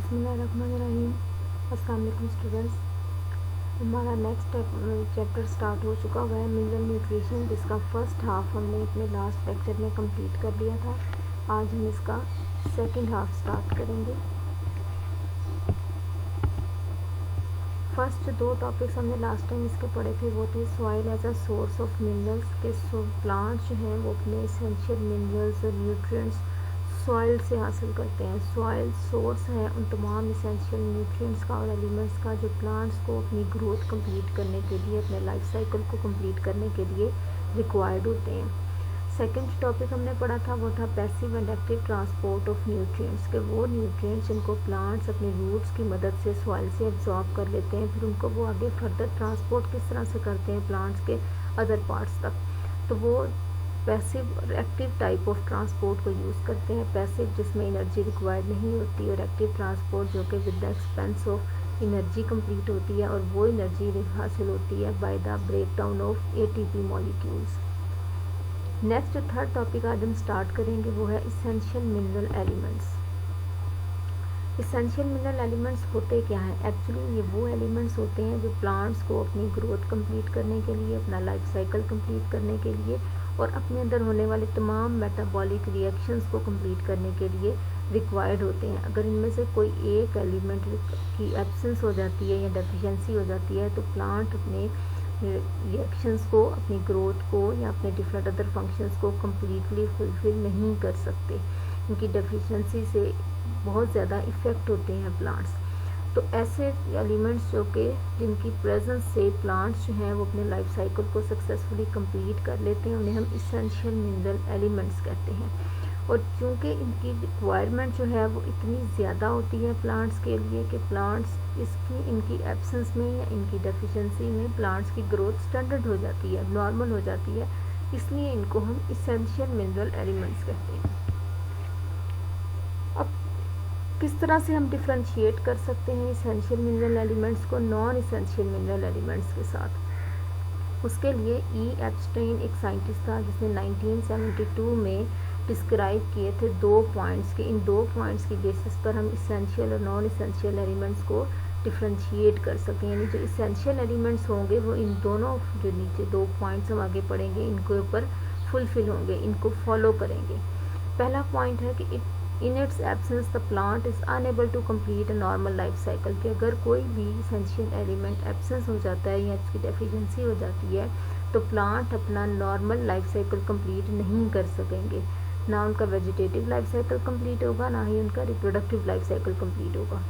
बिस्मिल्लाहिर्रहमानिर्रहीम। अस्सलाम वालेकुम स्टूडेंट्स। हमारा नेक्स्ट चैप्टर स्टार्ट हो चुका हुआ है मिनरल न्यूट्रिशन, जिसका फर्स्ट हाफ हमने अपने लास्ट लेक्चर में कंप्लीट कर लिया था। आज हम इसका सेकंड हाफ स्टार्ट करेंगे। फर्स्ट दो टॉपिक्स हमने लास्ट टाइम इसके पढ़े थे, वो थे soil as a source of minerals के प्लांट्स जो हैं वो अपने एसेंशियल मिनरल्स और न्यूट्रिएंट्स सॉइल से हासिल करते हैं। सॉइल सोर्स है उन तमाम एसेंशियल न्यूट्रिएंट्स का और एलिमेंट्स का जो प्लांट्स को अपनी ग्रोथ कंप्लीट करने के लिए, अपने लाइफ साइकिल को कंप्लीट करने के लिए रिक्वायर्ड होते हैं। सेकंड टॉपिक हमने पढ़ा था वो था passive and active transport of nutrients, के वो न्यूट्रिएंट्स जिनको प्लांट्स अपनी रूट्स की मदद से सॉइल से एब्जॉर्ब कर लेते हैं, फिर उनको वो आगे फर्दर ट्रांसपोर्ट किस तरह से करते हैं प्लांट्स के अदर पार्ट्स तक। तो वो पैसिव और एक्टिव टाइप ऑफ ट्रांसपोर्ट को यूज़ करते हैं। पैसिव जिसमें एनर्जी रिक्वायर्ड नहीं होती, और एक्टिव ट्रांसपोर्ट जो कि with the expense of energy complete होती है, और वो एनर्जी हासिल होती है by the break down of ATP molecules. Next third topic आज हम स्टार्ट करेंगे वो है essential mineral elements. Essential mineral elements होते क्या हैं? एक्चुअली ये वो एलिमेंट्स होते हैं जो प्लांट्स को अपनी ग्रोथ कंप्लीट करने के लिए, अपना लाइफ साइकिल कंप्लीट करने के लिए और अपने अंदर होने वाले तमाम मेटाबॉलिक रिएक्शंस को कंप्लीट करने के लिए रिक्वायर्ड होते हैं। अगर इनमें से कोई एक एलिमेंट की एब्सेंस हो जाती है या डेफिशिएंसी हो जाती है तो प्लांट अपने रिएक्शंस को, अपनी ग्रोथ को या अपने डिफरेंट अदर फंक्शंस को कम्प्लीटली फुलफिल नहीं कर सकते। इनकी डेफिशिएंसी से बहुत ज़्यादा इफ़ेक्ट होते हैं प्लांट्स। तो ऐसे एलिमेंट्स जो कि जिनकी प्रेजेंस से प्लांट्स जो हैं वो अपने लाइफ साइकिल को सक्सेसफुली कंप्लीट कर लेते हैं, उन्हें हम इसेंशियल मिनरल एलिमेंट्स कहते हैं। और चूँकि इनकी रिक्वायरमेंट जो है वो इतनी ज़्यादा होती है प्लांट्स के लिए कि प्लांट्स इनकी एब्सेंस में या इनकी डेफिशिएंसी में प्लांट्स की ग्रोथ स्टैंडर्ड हो जाती है, नॉर्मल हो जाती है, इसलिए इनको हम इसेंशियल मिनरल एलिमेंट्स कहते हैं। अब किस तरह से हम डिफ्रेंशिएट कर सकते हैं इसेंशियल मिनरल एलिमेंट्स को नॉन इसेंशियल मिनरल एलिमेंट्स के साथ? उसके लिए ई एप्स्टेन एक साइंटिस्ट था जिसने 1972 में डिस्क्राइब किए थे 2 पॉइंट्स के। इन 2 पॉइंट्स की बेसिस पर हम इसेंशियल और नॉन इसेंशियल एलिमेंट्स को डिफ्रेंशिएट कर सकते हैं। यानी जो इसेंशियल एलिमेंट्स होंगे वो इन दोनों जो नीचे 2 पॉइंट्स हम आगे पढ़ेंगे इनके ऊपर फुलफिल होंगे, इनको फॉलो करेंगे। पहला पॉइंट है कि in its absence the plant is unable to complete a normal life cycle, कि अगर कोई भी इसेंशियल एलिमेंट एब्सेंस हो जाता है या इसकी डेफिशिएंसी हो जाती है तो प्लांट अपना नॉर्मल लाइफ साइकिल कंप्लीट नहीं कर सकेंगे। ना उनका वेजिटेटिव लाइफ साइकिल कंप्लीट होगा, ना ही उनका रिप्रोडक्टिव लाइफ साइकिल कंप्लीट होगा।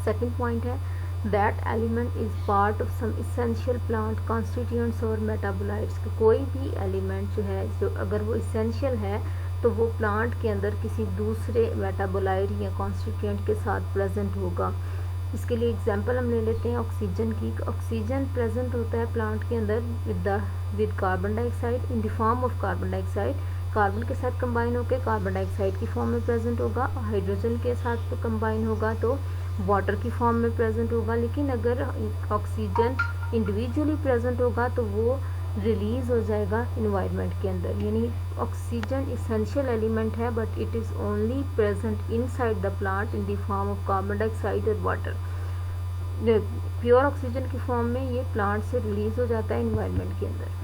सेकंड पॉइंट है that element is part of some essential plant constituents और मेटाबोलाइट्स। कोई भी एलिमेंट जो है जो अगर वो इसेंशियल है तो वो प्लांट के अंदर किसी दूसरे मेटाबोलाइट या कॉन्स्टिट्यूएंट के साथ प्रेजेंट होगा। इसके लिए एग्जांपल हम ले लेते हैं ऑक्सीजन की। ऑक्सीजन प्रेजेंट होता है प्लांट के अंदर with carbon dioxide in the form of carbon dioxide. Carbon के साथ कंबाइन होकर कार्बन डाइऑक्साइड की फॉर्म में प्रेजेंट होगा, हाइड्रोजन के साथ कंबाइन होगा तो वाटर की फॉर्म में प्रेजेंट होगा। लेकिन अगर ऑक्सीजन इंडिविजुअली प्रेजेंट होगा तो वो रिलीज हो जाएगा इन्वायरमेंट के अंदर। यानी ऑक्सीजन इसेंशियल एलिमेंट है but it is only present inside the plant in the form of carbon dioxide और वाटर। प्योर ऑक्सीजन की फॉर्म में ये प्लांट से रिलीज हो जाता है इन्वायरमेंट के अंदर।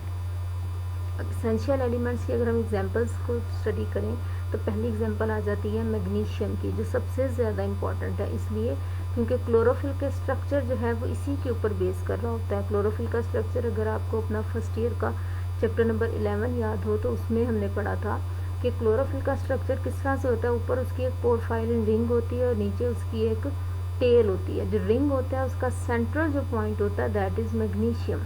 इसेंशियल एलिमेंट्स की अगर हम एग्जांपल्स को स्टडी करें तो पहली एग्जांपल आ जाती है मैग्नीशियम की, जो सबसे ज़्यादा इम्पॉर्टेंट है इसलिए क्योंकि क्लोरोफिल के स्ट्रक्चर जो है वो इसी के ऊपर बेस कर रहा होता है। क्लोरोफिल का स्ट्रक्चर अगर आपको अपना फर्स्ट ईयर का चैप्टर नंबर 11 याद हो तो उसमें हमने पढ़ा था कि क्लोरोफिल का स्ट्रक्चर किस तरह से होता है। ऊपर उसकी एक पोरफायरिन रिंग होती है और नीचे उसकी एक टेल होती है। जो रिंग होता है उसका सेंट्रल जो पॉइंट होता है दैट इज़ मैग्नीशियम।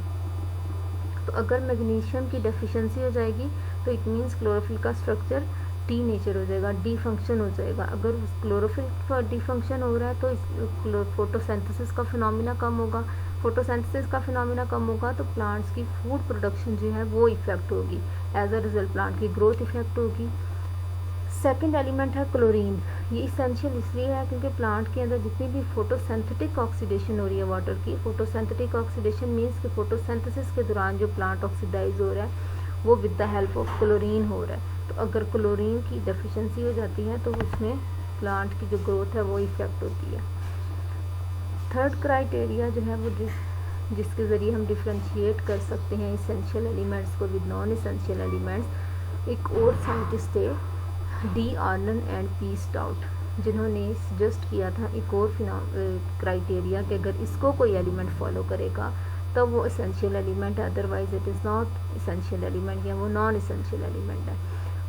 तो अगर मैग्नीशियम की डेफिशिएंसी हो जाएगी तो इट मीन्स क्लोरोफिल का स्ट्रक्चर डी नेचर हो जाएगा, डी फंक्शन हो जाएगा। अगर क्लोरोफिल का डी फंक्शन हो रहा है तो फोटोसिंथेसिस का फिनोमिना कम होगा। फोटोसिंथेसिस का फिनोमिना कम होगा तो प्लांट्स की फूड प्रोडक्शन जो है वो इफेक्ट होगी, एज अ रिजल्ट प्लांट की ग्रोथ इफेक्ट होगी। सेकंड एलिमेंट है क्लोरीन। ये इसेंशियल इसलिए है क्योंकि प्लांट के अंदर जितनी भी फोटोसिंथेटिक ऑक्सीडेशन हो रही है वाटर की, फोटोसिंथेटिक ऑक्सीडेशन मीन्स कि फोटोसिंथेसिस के दौरान जो प्लांट ऑक्सीडाइज हो रहा है वो with the help of chlorine हो रहा है। तो अगर क्लोरीन की डेफिशिएंसी हो जाती है तो उसमें प्लांट की जो ग्रोथ है वो इफ़ेक्ट होती है। थर्ड क्राइटेरिया जो है वो जिसके ज़रिए हम डिफ्रेंशिएट कर सकते हैं इसेंशियल एलिमेंट्स को विद नॉन इसेंशियल एलिमेंट्स, एक और साइंटिस्ट थे डी आर्नन एंड पी स्टाउट, जिन्होंने सजेस्ट किया था एक और क्राइटेरिया कि अगर इसको कोई एलिमेंट फॉलो करेगा तो वो इसेंशियल एलिमेंट है, otherwise it is not essential element या वो नॉन इसेंशियल एलिमेंट है।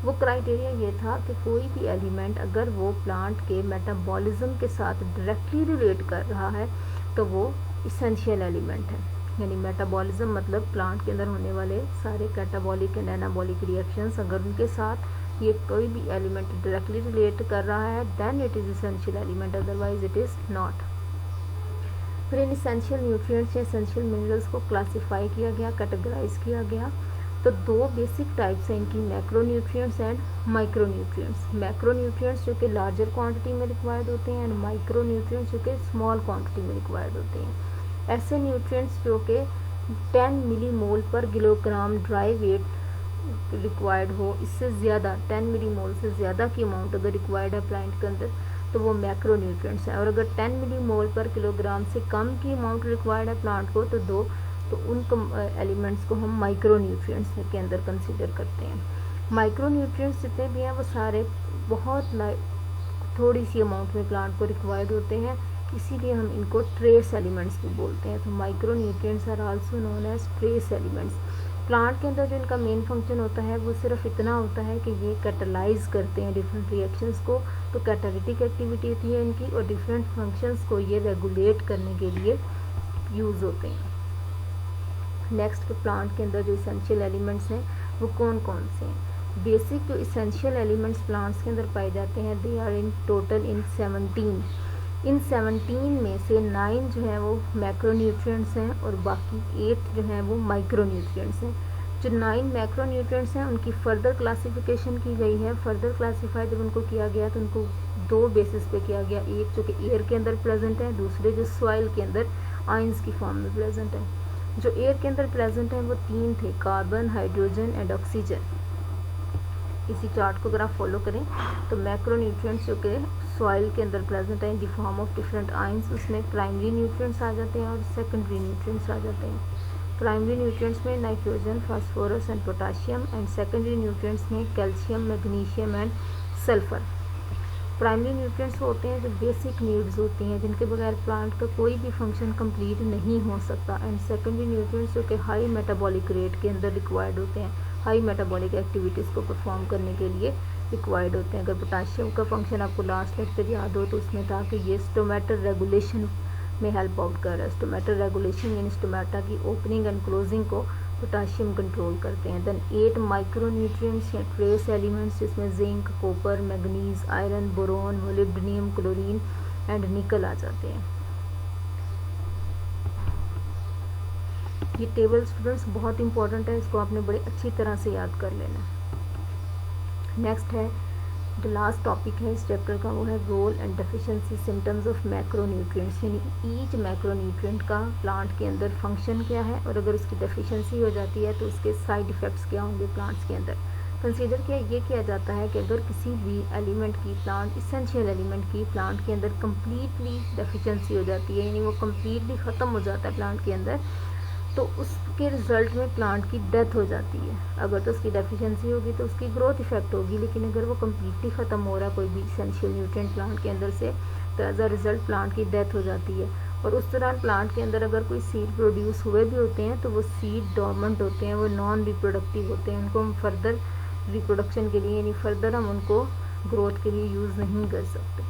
वो क्राइटेरिया ये था कि कोई भी एलिमेंट अगर वो प्लांट के मेटाबॉलिज्म के साथ डायरेक्टली रिलेट कर रहा है तो वो इसेंशियल एलिमेंट है। यानी मेटाबॉलिज्म मतलब प्लांट के अंदर होने वाले सारे कैटाबॉलिक एंड एनाबॉलिक रिएक्शंस, अगर उनके साथ ये कोई भी एलिमेंट डायरेक्टली रिलेट कर रहा है then it is essential element, otherwise it is not. फिर इन इसेंशियल न्यूट्रिएंट्स या इसेंशियल मिनरल्स को क्लासीफाई किया गया, कैटेगराइज किया गया। तो दो बेसिक टाइप्स हैं इनकी, मैक्रोन्यूट्रिएंट्स एंड माइक्रोन्यूट्रिएंट्स। मैक्रोन्यूट्रिएंट्स जो कि लार्जर क्वांटिटी में रिक्वायर्ड होते हैं एंड माइक्रोन्यूट्रिएंट्स जो कि स्मॉल क्वांटिटी में रिक्वायर्ड होते हैं। ऐसे न्यूट्रिएंट्स जो कि 10 मिलीमोल पर किलोग्राम ड्राई वेट रिक्वायर्ड हो, इससे ज़्यादा 10 मिलीमोल से ज़्यादा की अमाउंट अगर रिक्वायर्ड है प्लांट के अंदर तो वो मैक्रोन्यूट्रिएंट्स हैं। और अगर 10 मिलीमोल पर किलोग्राम से कम की अमाउंट रिक्वायर्ड है प्लांट को तो उन एलिमेंट्स को हम माइक्रोन्यूट्रिएंट्स के अंदर कंसीडर करते हैं। माइक्रोन्यूट्रिएंट्स जितने भी हैं वो सारे बहुत थोड़ी सी अमाउंट में प्लांट को रिक्वायर्ड होते हैं, इसीलिए हम इनको ट्रेस एलिमेंट्स भी बोलते हैं। तो micronutrients are also known as trace elements. Plant के अंदर जो इनका मेन फंक्शन होता है वो सिर्फ इतना होता है कि ये कैटलाइज करते हैं डिफरेंट रिएक्शंस को, तो कैटालिटिक एक्टिविटी होती है इनकी, और डिफरेंट फंक्शंस को ये रेगुलेट करने के लिए यूज़ होते हैं। नेक्स्ट के प्लांट के अंदर जो इसेंशियल एलिमेंट्स हैं वो कौन कौन से हैं? बेसिक जो इसेंशियल एलिमेंट्स प्लांट्स के अंदर पाए जाते हैं दे आर इन टोटल इन 17। इन 17 में से 9 जो हैं वो मैक्रोन्यूट्रिएंट्स हैं और बाकी 8 जो हैं वो माइक्रोन्यूट्रिएंट्स हैं। जो 9 मैक्रोन्यूट्रिएंट्स हैं उनकी फर्दर क्लासिफिकेशन की गई है। फर्दर क्लासीफाई जब उनको किया गया तो उनको दो बेसिस पे किया गया, एक जो कि एयर के अंदर प्रेजेंट है, दूसरे जो सॉइल के अंदर आयंस की फॉर्म में प्रेजेंट है। जो एयर के अंदर प्रेजेंट है वो 3 थे, कार्बन, हाइड्रोजन एंड ऑक्सीजन। इसी चार्ट को अगर आप फॉलो करें तो मैक्रोन्यूट्रिएंट्स जो कि सॉइल के अंदर प्रेजेंट है in the form of different ions, उसमें प्राइमरी न्यूट्रिएंट्स आ जाते हैं और सेकेंडरी न्यूट्रिएंट्स आ जाते हैं। प्राइमरी न्यूट्रिएंट्स में nitrogen, phosphorus and potassium, and secondary nutrients में calcium, magnesium and sulphur. Primary nutrients होते हैं जो बेसिक नीड्स होती हैं जिनके बगैर प्लांट का कोई भी फंक्शन कंप्लीट नहीं हो सकता। एंड सेकेंडरी न्यूट्रिएंट्स जो कि हाई मेटाबॉलिक रेट के अंदर रिक्वायर्ड होते हैं, हाई मेटाबॉलिक एक्टिविटीज़ को परफॉर्म करने के लिए रिक्वायर्ड होते हैं। अगर पोटाशियम का फंक्शन आपको लास्ट लेक्चर याद हो तो उसमें था कि ये स्टोमेटा रेगुलेशन में हेल्प आउट कर रहा है। स्टोमेटा रेगुलेशन यानी स्टोमेटा की ओपनिंग एंड क्लोजिंग को पोटाशियम कंट्रोल करते हैं। देन 8 माइक्रोन्यूट्रिएंट्स या ट्रेस एलिमेंट्स जिसमें zinc, copper, manganese, iron, boron, molybdenum, chlorine and nickel आ जाते हैं। ये टेबल स्टूडेंट्स बहुत इंपॉर्टेंट है, इसको आपने बड़ी अच्छी तरह से याद कर लेना। नेक्स्ट है जो लास्ट टॉपिक है इस चैप्टर का, वो है role and deficiency symptoms of macronutrients. यानी ईच मैक्रोन्यूट्रिएंट का प्लांट के अंदर फंक्शन क्या है और अगर उसकी डेफिशिएंसी हो जाती है तो उसके साइड इफ़ेक्ट्स क्या होंगे प्लांट्स के अंदर। कंसीडर किया जाता है कि अगर किसी भी एलिमेंट की प्लांट इसेंशियल एलिमेंट की प्लांट के अंदर कम्प्लीटली डेफिशिएंसी हो जाती है, यानी वो कम्प्लीटली ख़त्म हो जाता है प्लांट के अंदर, तो उसके रिज़ल्ट में प्लांट की डेथ हो जाती है। अगर तो उसकी डेफिशिएंसी होगी तो उसकी ग्रोथ इफेक्ट होगी, लेकिन अगर वो कम्प्लीटली ख़त्म हो रहा है कोई भी इसेंशियल न्यूट्रिएंट प्लांट के अंदर से तो एज अ रिज़ल्ट प्लांट की डेथ हो जाती है। और उस दौरान प्लांट के अंदर अगर कोई सीड प्रोड्यूस हुए भी होते हैं तो वो सीड डोर्मेंट होते हैं, वो नॉन रिप्रोडक्टिव होते हैं, उनको हम फर्दर रिप्रोडक्शन के लिए यानी फर्दर हम उनको ग्रोथ के लिए यूज़ नहीं कर सकते।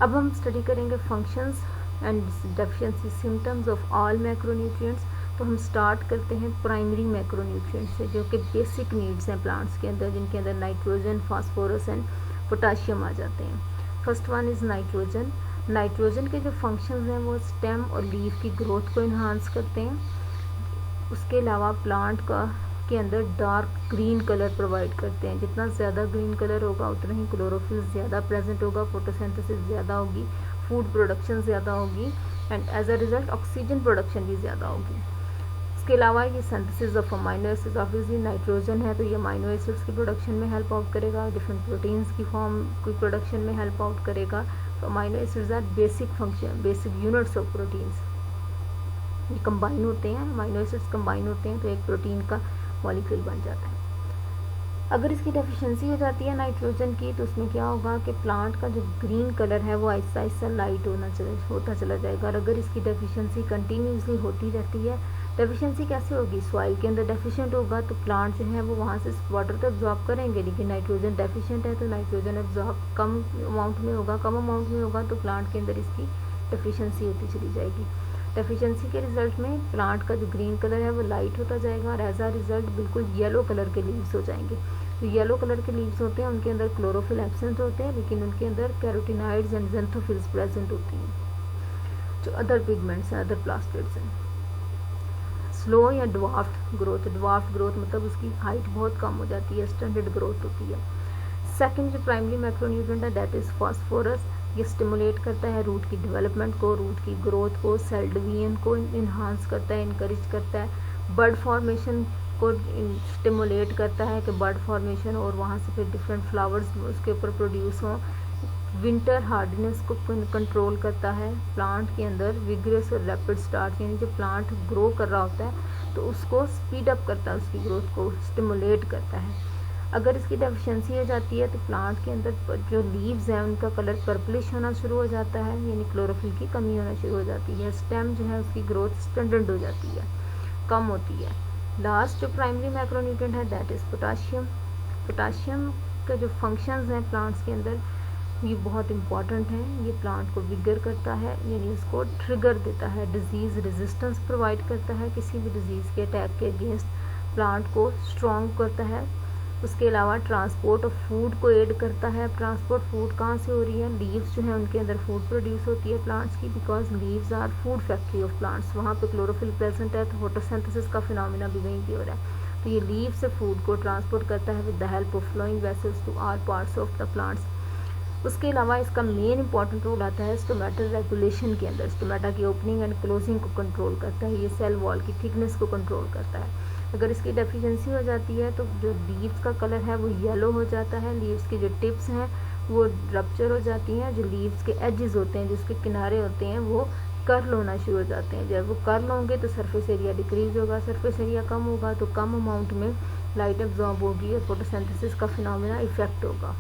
अब हम स्टडी करेंगे functions and deficiency symptoms of all macronutrients. तो हम स्टार्ट करते हैं प्राइमरी मैक्रोन्यूट्रिएंट्स से जो कि बेसिक नीड्स हैं प्लांट्स के अंदर, जिनके अंदर नाइट्रोजन, फास्फोरस एंड पोटाशियम आ जाते हैं। First one is nitrogen. Nitrogen के जो फंक्शंस हैं वो स्टेम और लीफ की ग्रोथ को इन्हांस करते हैं। उसके अलावा प्लांट के अंदर डार्क ग्रीन कलर प्रोवाइड करते हैं। जितना ज़्यादा ग्रीन कलर होगा उतना ही क्लोरोफिल ज़्यादा प्रेजेंट होगा, फोटोसिंथेसिस ज़्यादा होगी, फूड प्रोडक्शन ज़्यादा होगी and as a result oxygen production भी ज़्यादा होगी। उसके अलावा ये synthesis of amino acids, obviously nitrogen है तो ये अमाइनो एसिड्स की प्रोडक्शन में हेल्प आउट करेगा, डिफरेंट प्रोटीन्स की फॉर्म की प्रोडक्शन में हेल्प आउट करेगा। तो amino acids are basic function, basic units of proteins. ये कंबाइन होते हैं, अमाइनो एसिड्स कंबाइन होते हैं तो एक प्रोटीन का मॉलिक्यूल बन जाता है। अगर इसकी डेफिशिएंसी हो जाती है नाइट्रोजन की तो उसमें क्या होगा कि प्लांट का जो ग्रीन कलर है वो आहिस्ता आहिस्ता लाइट होता चला जाएगा। और अगर इसकी डेफिशिएंसी कंटिन्यूसली होती रहती है, डेफिशिएंसी कैसे होगी, सॉइल के अंदर डेफिशिएंट होगा तो प्लांट जो है वो वहाँ से वाटर तो एब्जॉर्ब करेंगे, लेकिन नाइट्रोजन डेफिशिएंट है तो नाइट्रोजन एब्जॉर्ब कम अमाउंट में होगा तो प्लांट के अंदर इसकी डेफिशिएंसी होती चली जाएगी। डेफिशिएंसी के रिजल्ट में प्लांट का जो ग्रीन कलर है वो लाइट होता जाएगा और एज आ रिजल्ट बिल्कुल येलो कलर के लीव्स हो जाएंगे। तो येलो कलर के लीव्स होते हैं, उनके अंदर क्लोरोफिल एब्सेंट होते हैं, लेकिन उनके अंदर कैरोटीनॉइड्स एंड ज़ैंथोफिल्स प्रेजेंट होती हैं जो अदर पिगमेंट्स हैं, अदर प्लास्टिड्स हैं। स्लो या ड्वार्फ्ड ग्रोथ मतलब उसकी हाइट बहुत कम हो जाती है, स्टैंडर्ड ग्रोथ होती है। सेकंड जो प्राइमरी मैक्रोन्यूट्रिएंट है दैट इज़ फास्फोरस। ये स्टिमुलेट करता है रूट की डेवलपमेंट को, रूट की ग्रोथ को, सेल डिवीजन को इन्हांस करता है, इनकरेज करता है, बर्ड फॉर्मेशन को स्टिमुलेट करता है कि बर्ड फॉर्मेशन और वहाँ से फिर डिफरेंट फ्लावर्स उसके ऊपर प्रोड्यूस हों। विंटर हार्डनेस को कंट्रोल करता है, प्लांट के अंदर विग्रेस और रैपिड स्टार्ट, यानी जो प्लांट ग्रो कर रहा होता है तो उसको स्पीड अप करता है, उसकी ग्रोथ को स्टिमुलेट करता है। अगर इसकी डेफिशिएंसी हो जाती है तो प्लांट के अंदर जो लीव्स हैं उनका कलर पर्पलिश होना शुरू हो जाता है, यानी क्लोरोफिल की कमी होना शुरू हो जाती है। स्टेम जो है उसकी ग्रोथ स्टैंडर्ड हो जाती है, कम होती है। लास्ट जो प्राइमरी मैक्रोन्यूट्रिएंट है दैट इज़ पोटाशियम। पोटाशियम के जो फंक्शंस हैं प्लांट्स के अंदर ये बहुत इंपॉर्टेंट हैं। ये प्लांट को विगर करता है, यानी उसको ट्रिगर देता है, डिजीज़ रेजिस्टेंस प्रोवाइड करता है, किसी भी डिजीज़ के अटैक के अगेंस्ट प्लांट को स्ट्रॉन्ग करता है। उसके अलावा ट्रांसपोर्ट ऑफ फूड को एड करता है। ट्रांसपोर्ट फूड कहाँ से हो रही है, लीव्स जो है उनके अंदर फूड प्रोड्यूस होती है प्लांट्स की, because leaves are food factory of plants. वहाँ पे क्लोरोफिल प्रेजेंट है तो फोटोसिंथेसिस का फिनोमेना भी वहीं पे हो रहा है। तो ये लीव से फूड को ट्रांसपोर्ट करता है with the help of flowing vessels to all parts of the plants. उसके अलावा इसका मेन इंपॉर्टेंट रोल आता है स्टोमेटल रेगुलेशन के अंदर। स्टोमेटा की ओपनिंग एंड क्लोजिंग को कंट्रोल करता है, ये सेल वॉल की थिकनेस को कंट्रोल करता है। अगर इसकी डेफिशिएंसी हो जाती है तो जो लीव्स का कलर है वो येलो हो जाता है, लीव्स की जो टिप्स हैं वो रप्चर हो जाती हैं, जो लीव्स के एजेस होते हैं, जिसके किनारे होते हैं वो कर्ल होना शुरू हो जाते हैं। जब वो कर्ल होंगे तो सरफेस एरिया डिक्रीज होगा, सरफेस एरिया कम होगा तो कम अमाउंट में लाइट एब्जॉर्ब होगी और फोटोसिंथेसिस का फिनोमेना इफेक्ट होगा।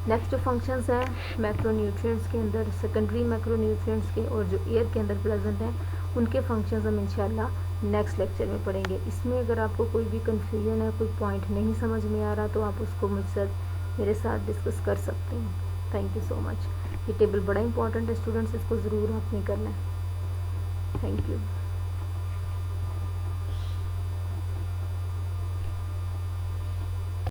नेक्स्ट जो फंक्शंस हैं मैक्रोन्यूट्रिएंट्स के अंदर, सेकेंडरी मैक्रोन्यूट्रिएंट्स के और जो एयर के अंदर प्रेजेंट हैं उनके फंक्शंस हम इंशाल्लाह नेक्स्ट लेक्चर में पढ़ेंगे। इसमें अगर आपको कोई भी कन्फ्यूजन है, कोई पॉइंट नहीं समझ में आ रहा तो आप उसको मुझसे मेरे साथ डिस्कस कर सकते हैं। Thank you so much. ये टेबल बड़ा इंपॉर्टेंट है स्टूडेंट्स, इसको ज़रूर आपने करना है। Thank you.